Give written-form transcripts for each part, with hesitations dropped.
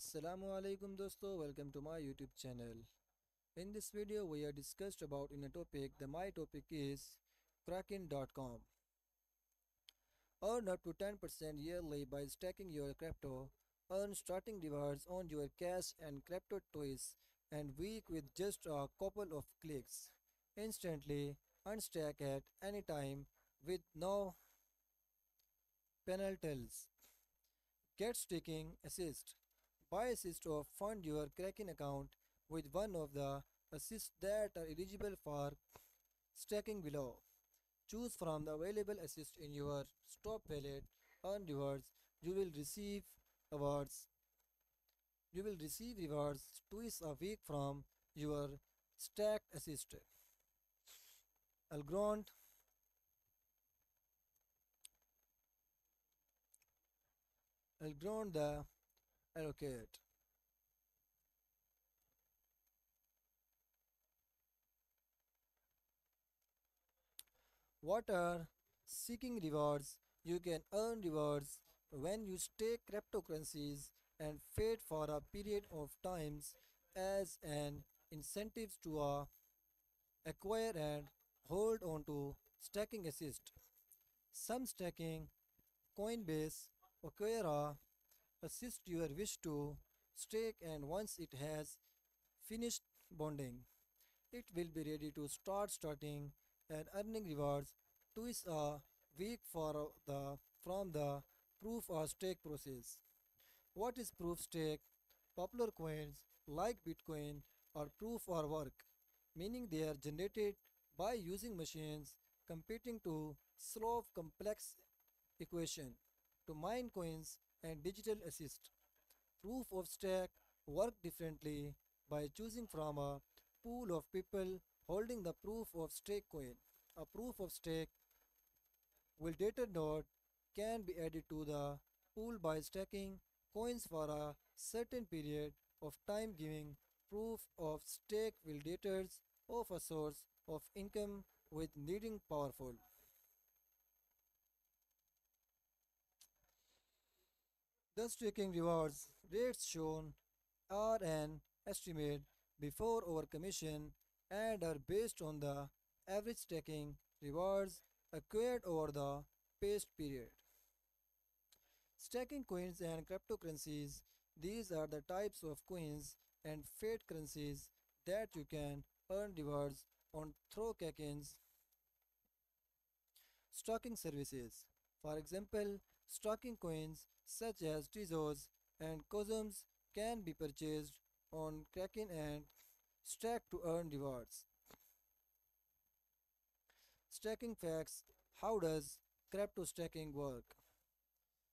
Assalamu alaikum dosto, welcome to my YouTube channel. In this video we are discussed about in a topic. My topic is Kraken.com. Earn up to 10% yearly by stacking your crypto. Earn starting rewards on your cash and crypto toys and week with just a couple of clicks. Instantly unstack at any time with no penalties. Get staking assist. Buy assist or fund your Kraken account with one of the assists that are eligible for staking below. Choose from the available assist in your stop wallet. Earn rewards. You will receive awards. You will receive rewards twice a week from your stacked assist. Algorand, Algorand the allocate. What are seeking rewards? You can earn rewards when you stake cryptocurrencies and wait for a period of times as an incentive to acquire and hold on to staking assist. Some staking, Coinbase, Okera assist your wish to stake, and once it has finished bonding, it will be ready to starting and earning rewards twice a week for the from the proof of stake process. What is proof stake? Popular coins like Bitcoin are proof of work, meaning they are generated by using machines computing to solve complex equation to mine coins and digital assist. Proof of stake work differently by choosing from a pool of people holding the proof of stake coin. A proof of stake validated node can be added to the pool by staking coins for a certain period of time, giving proof of stake validators of a source of income with needing powerful. The staking rewards rates shown are an estimate before our commission and are based on the average staking rewards acquired over the past period. Staking coins and cryptocurrencies. These are the types of coins and fiat currencies that you can earn rewards on through Kraken's stocking services. For example, stocking coins such as Tezos and Cosmos can be purchased on Kraken and stacked to earn rewards. Stacking facts. How does crypto stacking work?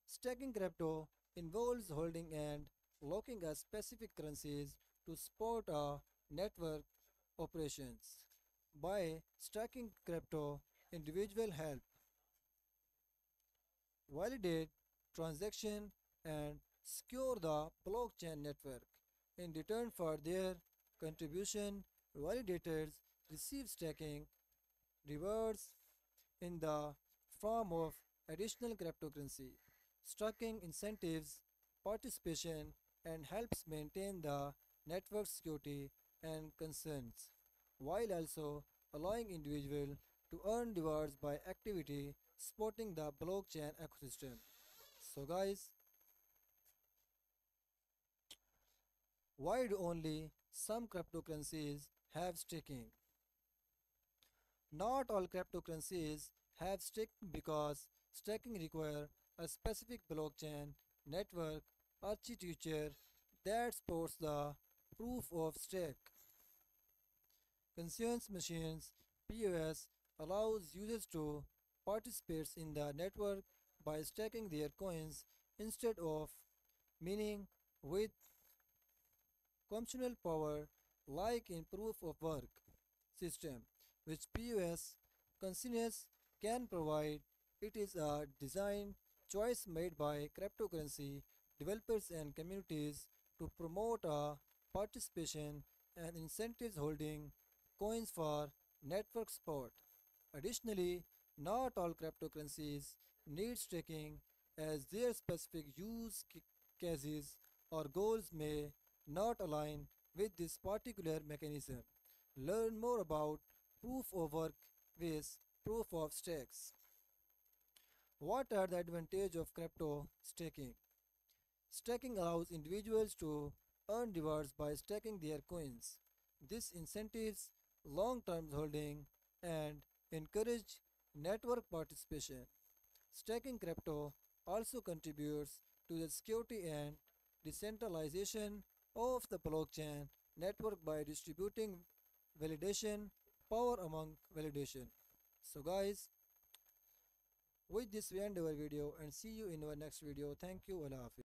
Stacking crypto involves holding and locking a specific currencies to support a network operations. By stacking crypto, individual help validate transaction and secure the blockchain network. In return for their contribution, validators receive stacking rewards in the form of additional cryptocurrency. Stacking incentives participation and helps maintain the network security and concerns, while also allowing individuals to earn rewards by activity supporting the blockchain ecosystem. So guys, why do only some cryptocurrencies have staking? Not all cryptocurrencies have staking because staking require a specific blockchain network architecture that supports the proof of stake. Conscience machines POS allows users to participate in the network by staking their coins instead of mining with computational power like in proof of work system which POS consciousness can provide. It is a design choice made by cryptocurrency developers and communities to promote a participation and incentives holding coins for network support. Additionally, not all cryptocurrencies need staking as their specific use cases or goals may not align with this particular mechanism. Learn more about proof of work with proof of stakes. What are the advantages of crypto staking? Staking allows individuals to earn rewards by staking their coins. This incentives long-term holding and encourage network participation. Staking crypto also contributes to the security and decentralization of the blockchain network by distributing validation power among validation. So guys, with this we end our video and see you in our next video. Thank you. Allah Hafiz.